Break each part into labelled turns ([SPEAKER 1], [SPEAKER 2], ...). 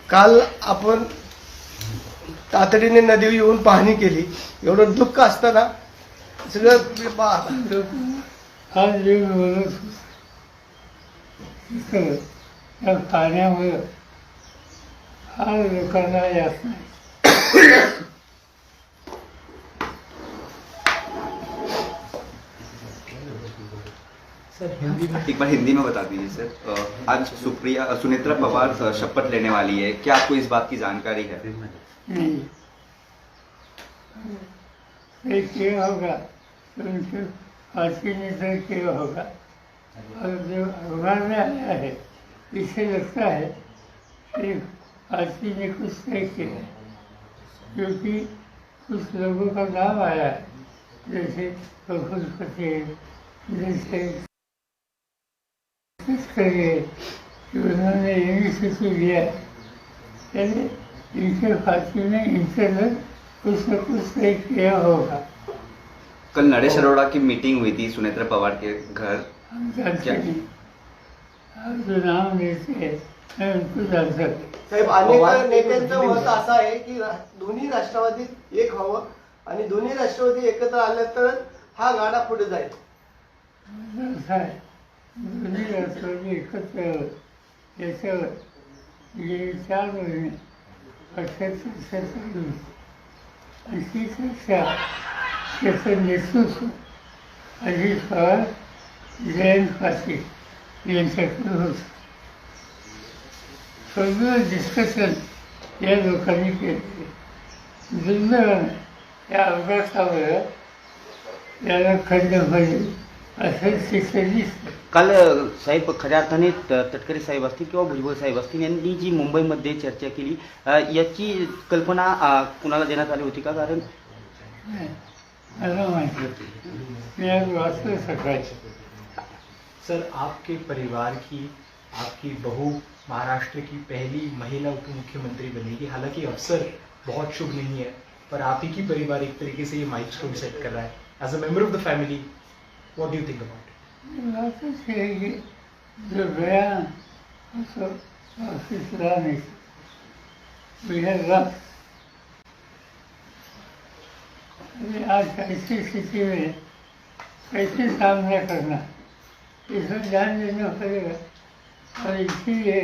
[SPEAKER 1] काल आपण तातडीने नदीवर येऊन पाहणी केली. एवढं दुःख असताना सगळं
[SPEAKER 2] त्या पाण्यामुळे फार लोकांना यात नाही.
[SPEAKER 3] एक बार हिंदी में बता दीजिए सर. आज सुनेत्रा पवार शपथ लेने वाली है, क्या आपको इस बात की जानकारी है?
[SPEAKER 2] नहीं, किया होगा तो उनके फांसी नहीं किया होगा. और जो अखबार में आया है इससे लगता है कि फांसी ने कुछ तय किया है, क्योंकि कुछ लोगों का नाम आया है, जैसे प्रफुल्ल पटेल, जैसे करिए कि उन्होंने इनिशिएटिव लिया है. इनके फांसी में इंटरनल कुछ न कुछ तय किया होगा.
[SPEAKER 3] कल नरेश अरोड़ा की मीटिंग हुई थी सुनेत्रा पवार के घर.
[SPEAKER 2] हम जानते नहीं, आप जो नाम लेते हैं मैं उनको जान सकते.
[SPEAKER 1] साहेब, अनेक नेत्यांचं मत असं आहे की दोन्ही राष्ट्रवादीत एक व्हावं आणि दोन्ही राष्ट्रवादी एकत्र आल्या तर हा गाडा पुढे जाईल.
[SPEAKER 2] असं आहे, दोन्ही राष्ट्रवादी एकत्र यावं याच्यावर गेली 4 महिने पक्षाची चर्चा झाली. आणि ती चर्चा त्याचं नेतृत्व अजित पवार, जयंत पाटील यांच्याकडे होतं. सगळं डिस्कशन या लोकांनी केले. दुर्दैवाने या अपघातामुळे याला खंड पडेल असं चित्र दिसतं.
[SPEAKER 4] काल साहेब खऱ्या अर्थाने तटकरे साहेब असतील किंवा भुजबळ साहेब असतील यांनी जी मुंबईमध्ये चर्चा केली, याची कल्पना कुणाला देण्यात आली होती का? कारण
[SPEAKER 2] मला माहिती होती, मी आज वाचलं सकाळी.
[SPEAKER 5] सर, आपके परिवार की आपकी बहू महाराष्ट्र की पहली महिला उप मुख्यमंत्री बनेगी. हालांकि अवसर बहुत शुभ नहीं है, पर आप ही की परिवार एक तरीके से ये माइलस्टोन सेट कर रहा है. As a member of the family, what do you think about it?
[SPEAKER 2] बात है कि जो गया उसको वापस लाने आज ऐसी स्थिति में कैसे सामना करना, इसमें ध्यान देना पड़ेगा. और इसीलिए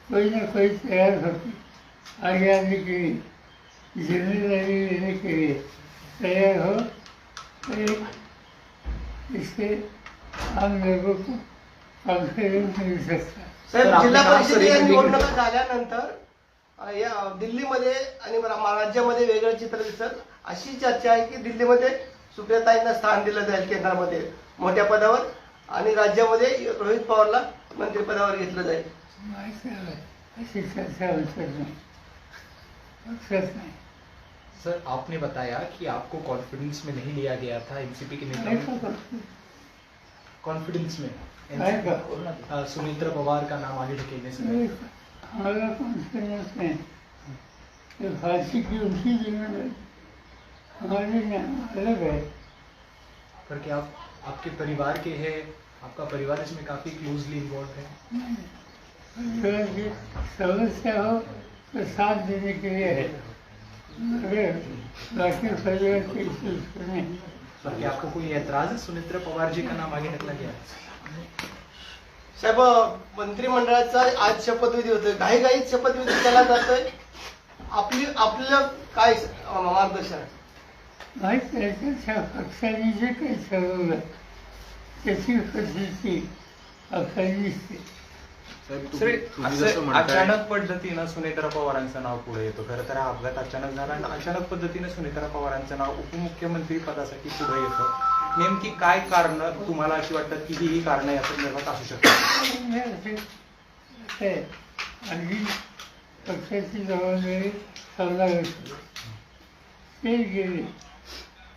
[SPEAKER 2] कोई ना कोई तैयार होती आगे आने के लिए, जिम्मेदारी लेने के लिए तैयार हो. इससे आम लोगों को कॉन्फिडेंस मिल सकता है.
[SPEAKER 1] साहेब, जिल्हा परिषदेच्या निवडणुका झाल्यानंतर या दिल्लीमध्ये आणि राज्यामध्ये वेगळं चित्र दिसत. अशी चर्चा आहे की दिल्लीमध्ये सुप्रियाताईंना स्थान दिलं जाईल केंद्रामध्ये मोठ्या पदावर, आणि राज्यामध्ये रोहित पवारला मंत्रिपदावर घेतलं जाईल.
[SPEAKER 2] ऐसी चर्चा नहीं.
[SPEAKER 5] सर, आपने बताया कि आपको कॉन्फिडेंस में नहीं लिया गया था एनसीपी के नेता. कॉन्फिडेंस में सुनेत्रा पवार का नाम आगे ढकेलने से
[SPEAKER 2] हमारा कॉन्फिडेंस है कि फांसी की उनकी जिम्मेदारी हमारे अलग है.
[SPEAKER 5] पर क्या आप आपके परिवार के हैं, आपका परिवार इसमें काफी क्लोजली इन्वॉल्व है?
[SPEAKER 2] परिवार की समस्या हो तो साथ देने के लिए है, अगर बाकी परिवार के इश्यूज को नहीं.
[SPEAKER 5] पर क्या आपको कोई एतराज है सुनेत्रा पवार जी का नाम आगे निकला गया?
[SPEAKER 1] साहेब, मंत्रिमंडळाचा आज शपथविधी होतोय, घाईघाईत शपथविधी केला जातोय. आपलं काय मार्गदर्शन आहे?
[SPEAKER 2] माहीत त्याच्या पक्षाने जे काही ठरवलं त्याची परिस्थिती आपल्याला दिसते.
[SPEAKER 6] अचानक पद्धतीनं सुनेत्रा पवारांचं नाव पुढे येतो. खरं तर हा अपघात अचानक झाला आणि अचानक पद्धतीने सुनेत्रा पवारांचं नाव उपमुख्यमंत्री पदासाठी पुढे येतं. नेमकी काय कारण तुम्हाला अशी वाटतात की ही कारणं या संदर्भात असू शकतात?
[SPEAKER 2] आणि पक्षाची जबाबदारी चालला होती, ते गेले,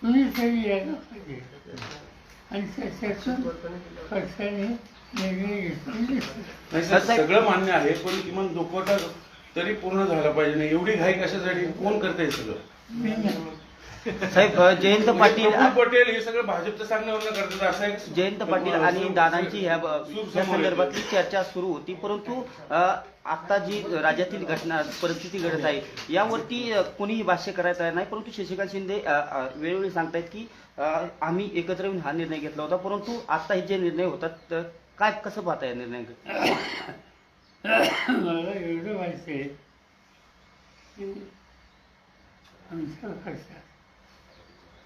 [SPEAKER 2] कुणीतरी यायला पाहिजे आणि त्याच्यातून पक्षाने निर्णय घेतले.
[SPEAKER 7] सगळं मान्य आहे, पण किमान दुखवटा तरी पूर्ण झाला पाहिजे. नाही एवढी घाई कशासाठी, कोण करते हे सगळं?
[SPEAKER 4] साहेब जयंत पाटील
[SPEAKER 7] प्रफुल्ल पटेल हे सगळं भाजपचं सांगण्यावरून करतात असं एक
[SPEAKER 4] जयंत पाटील आणि दादांची ह्या संदर्भातली चर्चा सुरू होती, परंतु आता जी राज्यातील घटना परिस्थिती घडत आहे यावरती कोणीही भाष्य करायचं नाही, परंतु शशिकांत शिंदे वेळोवेळी सांगतायत की आम्ही एकत्र येऊन हा निर्णय घेतला होता, परंतु आता हे जे निर्णय होतात काय कसं पाहता या निर्णय?
[SPEAKER 2] मला एवढं माहिती आहे की आमच्या पक्षात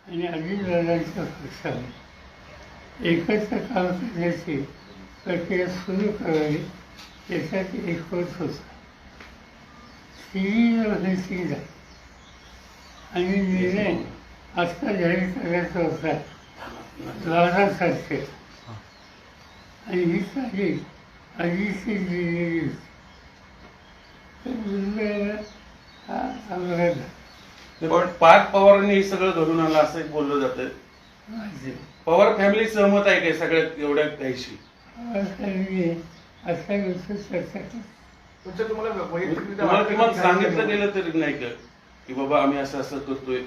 [SPEAKER 2] आणि अजितदादांच्या पक्षात एकत्र काम करण्याची प्रक्रिया सुरू करावी यासाठी एकमत होतं. तिन्ही झाली आणि निर्णय आजकाल जाहीर करायचा होता 12 तारखेला आणि ही तारीख आधीची दिलेली होती. तर दुर्दैवानं हा अपघात झाला.
[SPEAKER 7] पण पार्थ पवारांनी हे सगळं घडून आलं असं एक बोललं जातं.
[SPEAKER 2] माझे
[SPEAKER 7] पवार फॅमिली सहमत आहे काय सगळ्या एवढ्या काहीशी?
[SPEAKER 2] असा गोष्ट चर्चा करतो.
[SPEAKER 6] तुमच्या तुम्हाला वैयक्तिकरित्या
[SPEAKER 7] तुम्हाला
[SPEAKER 6] वाटतं
[SPEAKER 7] किंवा
[SPEAKER 6] की
[SPEAKER 7] सांगितलं गेलं तरी नाही का की बाबा आम्ही असं असं करतोय?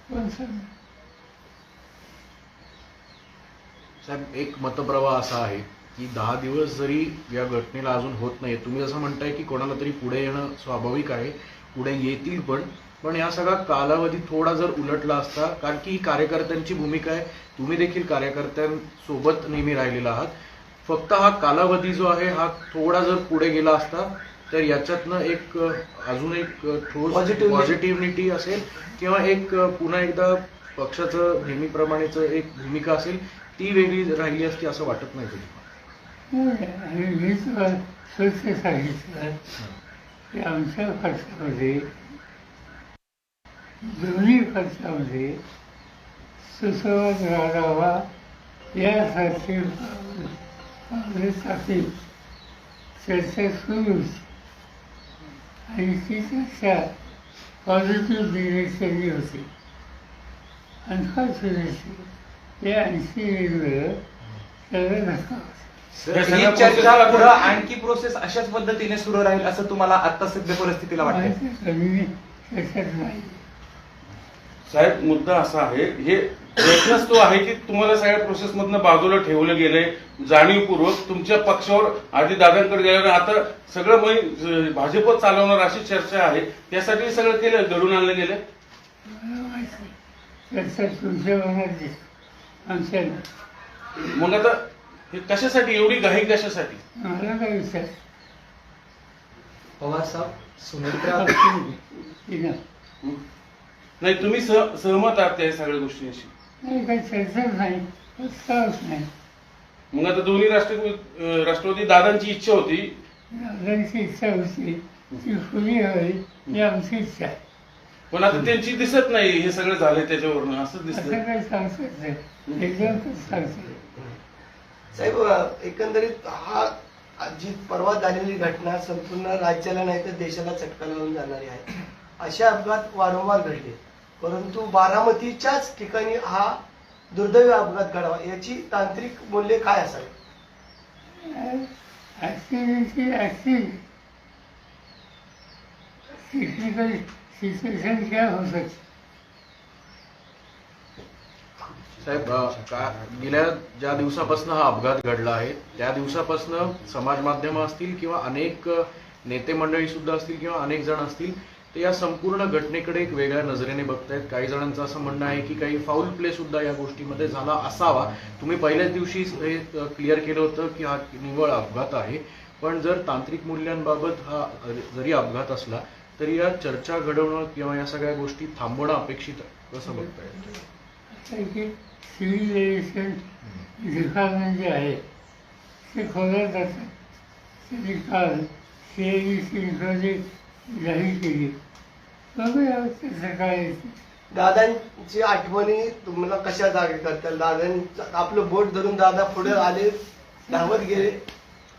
[SPEAKER 2] कोण सांगणार?
[SPEAKER 8] साहेब एक मतप्रवाह असा आहे की 10 दिवस जरी या घटनेला अजून होत नाही, तुम्ही जसं म्हणताय की कोणाला तरी पुढे येणं स्वाभाविक आहे, पुढे येतील पण या सगळा कालावधी थोडा जर उलटला असता, कारण की ही कार्यकर्त्यांची भूमिका आहे, तुम्ही देखील कार्यकर्त्यांसोबत नेहमी राहिलेला आहात, फक्त हा कालावधी जो आहे हा थोडा जर पुढे गेला असता तर याच्यातनं एक अजून एक ठोस पॉझिटिव्हिटी असेल किंवा एक पुन्हा एकदा पक्षाचं नेहमीप्रमाणेच एक भूमिका असेल ती वेगळी राहिली असती असं वाटत नाही तुम्ही?
[SPEAKER 2] आणि मी तुला स्वच्छ सांगितलं की आमच्या पक्षामध्ये दोन्ही पक्षामध्ये सुसंवाद राहावा यासाठी पावलेसाठी चर्चा सुरू होती आणि ती चर्चा पॉझिटिव्ह डिरेक्शनची होती. अनफॉर्च्युनेटली या 80 वेगवेगळं त्याला धक्का होता.
[SPEAKER 6] ही चर्चा पुढे आणखी प्रोसेस अशाच पद्धतीने सुरू राहील असं तुम्हाला आता सध्या परिस्थितीला वाटतं?
[SPEAKER 2] माहिती कमी त्याच्यात नाही.
[SPEAKER 7] साहेब मुद्दा असा आहे, हे प्रश्नच तो आहे की तुम्हाला सगळ्या प्रोसेस मधनं बाजूला ठेवलं गेलंय जाणीवपूर्वक तुमच्या पक्षावर आधी दादांकडे गेल्यावर आता सगळं भाजपच चालवणार अशी चर्चा आहे, त्यासाठी सगळं केलं घडून आणलं गेलं.
[SPEAKER 2] मला माहिती चर्चा तुमच्या मनात दिसतो आमच्या नाही.
[SPEAKER 7] मग आता हे कशासाठी एवढी घाई कशासाठी?
[SPEAKER 2] मला काय विचार
[SPEAKER 5] पवार साहेब सुनेत्रा
[SPEAKER 2] तिनं
[SPEAKER 7] नाही तुम्ही सहमत आहात त्या सगळ्या गोष्टींशी?
[SPEAKER 2] नाही काही चर्चाच नाही, प्रस्तावच नाही.
[SPEAKER 7] मग आता दोन्ही राष्ट्रवादी दादांची इच्छा होती,
[SPEAKER 2] दादांची इच्छा होती ती खुली हवी ही आमची इच्छा आहे.
[SPEAKER 7] पण आता त्यांची दिसत नाही हे सगळं झालंय त्याच्यावरून असं
[SPEAKER 2] असं
[SPEAKER 7] दिसतं.
[SPEAKER 2] काही सांगताच नाही, एकदम सांगते.
[SPEAKER 1] साहेब एकंदरीत हा जी परवा झालेली घटना संपूर्ण राज्याला नाही तर देशाला चटका लावून जाणारी आहे. असे अपघात वारंवार घडले, परंतु बारामतीच्याच ठिकाणी हा दुर्दैवी अपघात घडावा याची तांत्रिक मूल्य काय असावी?
[SPEAKER 2] ऍक्सिडेंटची ऍक्सिडेंट टेक्निकल सिच्युएशन क्या हो सकती?
[SPEAKER 8] साहेब गेल्या ज्या दिवसापासून हा अपघात घडला आहे त्या दिवसापासून समाज माध्यमं असतील किंवा अनेक नेते मंडळी सुद्धा असतील किंवा अनेक जण असतील ते या संपूर्ण घटनेकडे एक वेगळ्या नजरेने बघतायत. काही जणांचं असं म्हणणं आहे की काही फाऊल प्ले सुद्धा या गोष्टीमध्ये झाला असावा. तुम्ही पहिल्याच दिवशी हे क्लिअर केलं होतं की हा निव्वळ अपघात आहे, पण जर तांत्रिक मूल्यांबाबत हा जरी अपघात असला तरी या चर्चा घडवणं किंवा या सगळ्या गोष्टी थांबवणं अपेक्षित आहे. कसं बघताय?
[SPEAKER 2] सिव्हिलायझेशन डिपार्टमेंट जे आहे ते खोल्यात जातात. त्यांनी काल CIDC प्रोजेक्ट जाहीर केली. बघूया त्याचं काय.
[SPEAKER 1] दादांची आठवणी तुम्हाला कशा जागे करतात? दादांचं आपलं बोट धरून दादा पुढे आले, धावत गेले.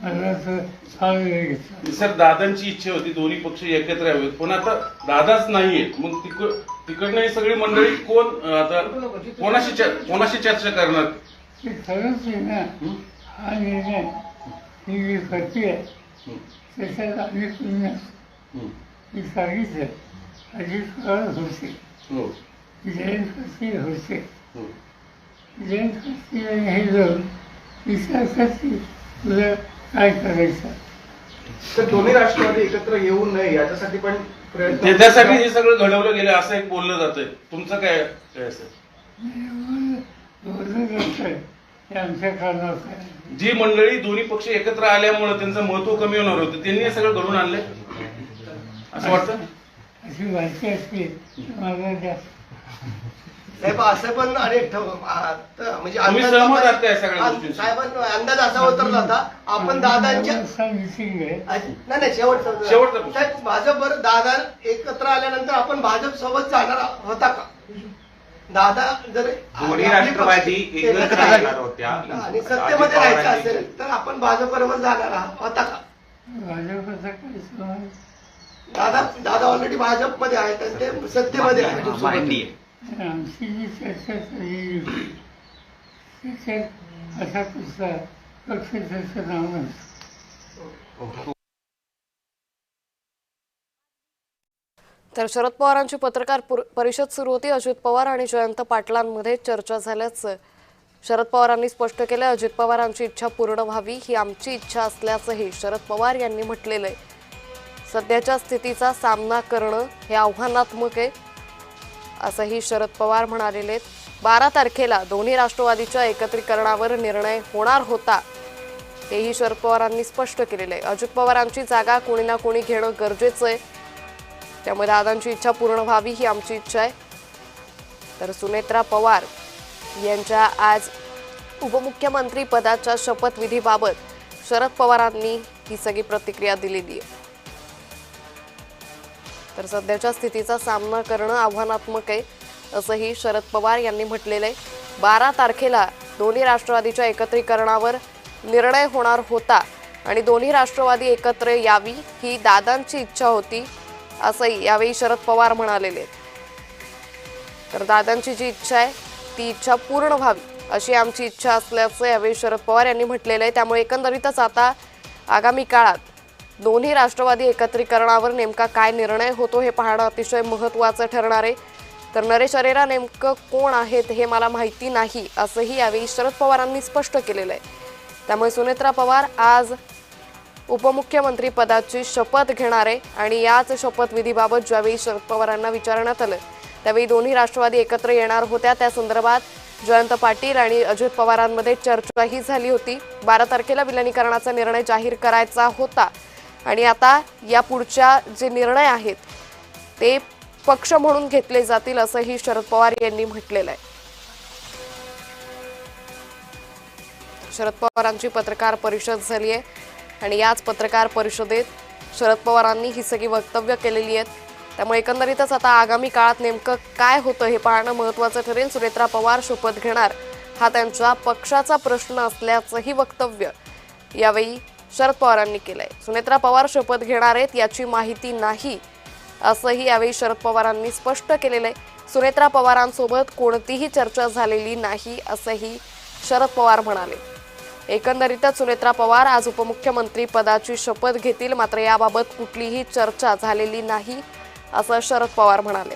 [SPEAKER 2] मला तर फार वेळ घेतला.
[SPEAKER 7] सर दादांची इच्छा होती दोन्ही पक्ष एकत्र यावेत, पण आता दादाच नाहीये. मग तिकडनं ही सगळी मंडळी कोण आता कोणाशी चर्चा करणार?
[SPEAKER 2] ते खरंच आहे ना, हा निर्णय ही जी प्रक्रिया आहे त्याच्यात अनेक पुण्य मी सांगितलं अजित पवार होते.
[SPEAKER 7] हो
[SPEAKER 2] जयंत पाटील होते. जयंत पाटील आणि हे जाऊन विचारतात की तुला काय करायचं.
[SPEAKER 8] तर दोन्ही राष्ट्रवादी एकत्र येऊ नये याच्यासाठी पण प्रयत्न
[SPEAKER 7] त्याच्यासाठी हे सगळं घडवलं गेलं असं एक बोललं जातंय. तुमचं काय असेल?
[SPEAKER 2] बोललं जातं हे आमच्या कानावर काय.
[SPEAKER 7] जी मंडळी दोन्ही पक्ष एकत्र आल्यामुळे त्यांचं महत्व कमी होणार होतं त्यांनी हे सगळं घडवून आणलंय असं वाटतं.
[SPEAKER 2] अशी माहिती असली मला द्या.
[SPEAKER 1] साहेब असं पण अनेक म्हणजे
[SPEAKER 7] तुम्ही सहमत आहात त्या सगळ्या गोष्टींशी?
[SPEAKER 1] साहेबांना अंदाज असा उतरला होता आपण दादांच्या
[SPEAKER 2] मिटिंग आहे.
[SPEAKER 1] नाही शेवटचा
[SPEAKER 7] शेवटचा.
[SPEAKER 1] साहेब भाजपवर दादा एकत्र आल्यानंतर आपण भाजप सोबत जाणार होता का? दादा जर
[SPEAKER 6] दोन्ही राष्ट्रवादी एकत्र येणार होत्या
[SPEAKER 1] आणि सत्तेमध्ये राहायचं असेल तर आपण भाजप बरोबर जाणार होता का?
[SPEAKER 2] भाजपचा काय समाज.
[SPEAKER 1] दादा ऑलरेडी भाजपमध्ये आहेत आणि ते सत्तेमध्ये आहेत.
[SPEAKER 3] NDA.
[SPEAKER 2] आमची जी चर्चा झालेली होती त्याच्यात असा कुठला पक्ष त्याचं नाव नसतं.
[SPEAKER 9] तर शरद पवारांची पत्रकार परिषद सुरू होती. अजित पवार आणि जयंत पाटलांमध्ये चर्चा झाल्याचं शरद पवारांनी स्पष्ट केलं. अजित पवारांची इच्छा पूर्ण व्हावी ही आमची इच्छा असल्याचंही शरद पवार यांनी म्हटलेलं आहे. सध्याच्या स्थितीचा सामना करणं हे आव्हानात्मक आहे असंही शरद पवार म्हणालेले आहेत. 12 तारखेला दोन्ही राष्ट्रवादीच्या एकत्रीकरणावर निर्णय होणार होता हेही शरद पवारांनी स्पष्ट केलेलं आहे. अजित पवारांची जागा कोणी ना कोणी घेणं गरजेचं आहे त्यामुळे दादांची इच्छा पूर्ण व्हावी ही आमची इच्छा आहे. तर सुनेत्रा पवार यांच्या आज उपमुख्यमंत्री पदाच्या शपथविधीबाबत शरद पवारांनी ही सगळी प्रतिक्रिया दिलेली आहे. तर सध्याच्या स्थितीचा सामना करणं आव्हानात्मक आहे असंही शरद पवार यांनी म्हटलेलं आहे. 12 तारखेला दोन्ही राष्ट्रवादीच्या एकत्रीकरणावर निर्णय होणार होता आणि दोन्ही राष्ट्रवादी एकत्र यावी ही दादांची इच्छा होती असंही यावेळी शरद पवार म्हणालेले. तर दादांची जी इच्छा आहे ती इच्छा पूर्ण व्हावी अशी आमची इच्छा असल्याचं यावेळी शरद पवार यांनी म्हटलेलं आहे. त्यामुळे एकंदरीतच आता आगामी काळात दोन्ही राष्ट्रवादी एकत्रीकरणावर नेमका काय निर्णय होतो हे पाहणं अतिशय महत्त्वाचं ठरणार आहे. तर नरेश अरेरा नेमकं कोण आहेत हे मला माहिती नाही असंही यावेळी शरद पवारांनी स्पष्ट केलेलं आहे. त्यामुळे सुनेत्रा पवार आज उपमुख्यमंत्री पदाची शपथ घेणार आहे आणि याच शपथविधीबाबत ज्यावेळी शरद पवारांना विचारण्यात आलं त्यावेळी दोन्ही राष्ट्रवादी एकत्र येणार होत्या. त्या संदर्भात जयंत पाटील आणि अजित पवारांमध्ये चर्चाही झाली होती. 12 तारखेला विलिनीकरणाचा निर्णय जाहीर करायचा होता आणि आता या पुढच्या जे निर्णय आहेत ते पक्ष म्हणून घेतले जातील असंही शरद पवार यांनी म्हटलेलं आहे. शरद पवारांची पत्रकार परिषद झाली आहे आणि याच पत्रकार परिषदेत शरद पवारांनी ही सगळी वक्तव्य केलेली आहेत. त्यामुळे एकंदरीतच आता आगामी काळात नेमकं काय होतं हे पाहणं महत्त्वाचं ठरेल. सुनेत्रा पवार शपथ घेणार हा त्यांच्या पक्षाचा प्रश्न असल्याचंही वक्तव्य यावेळी शरद पवारांनी केलंय. सुनेत्रा पवार शपथ घेणार आहेत याची माहिती नाही असंही यावेळी शरद पवारांनी स्पष्ट केलेलं आहे. सुनेत्रा पवारांसोबत कोणतीही चर्चा झालेली नाही असंही शरद पवार म्हणाले. एकंदरीतच सुनेत्रा पवार आज उपमुख्यमंत्री पदाची शपथ घेतील मात्र याबाबत कुठलीही चर्चा झालेली नाही असं शरद पवार म्हणाले.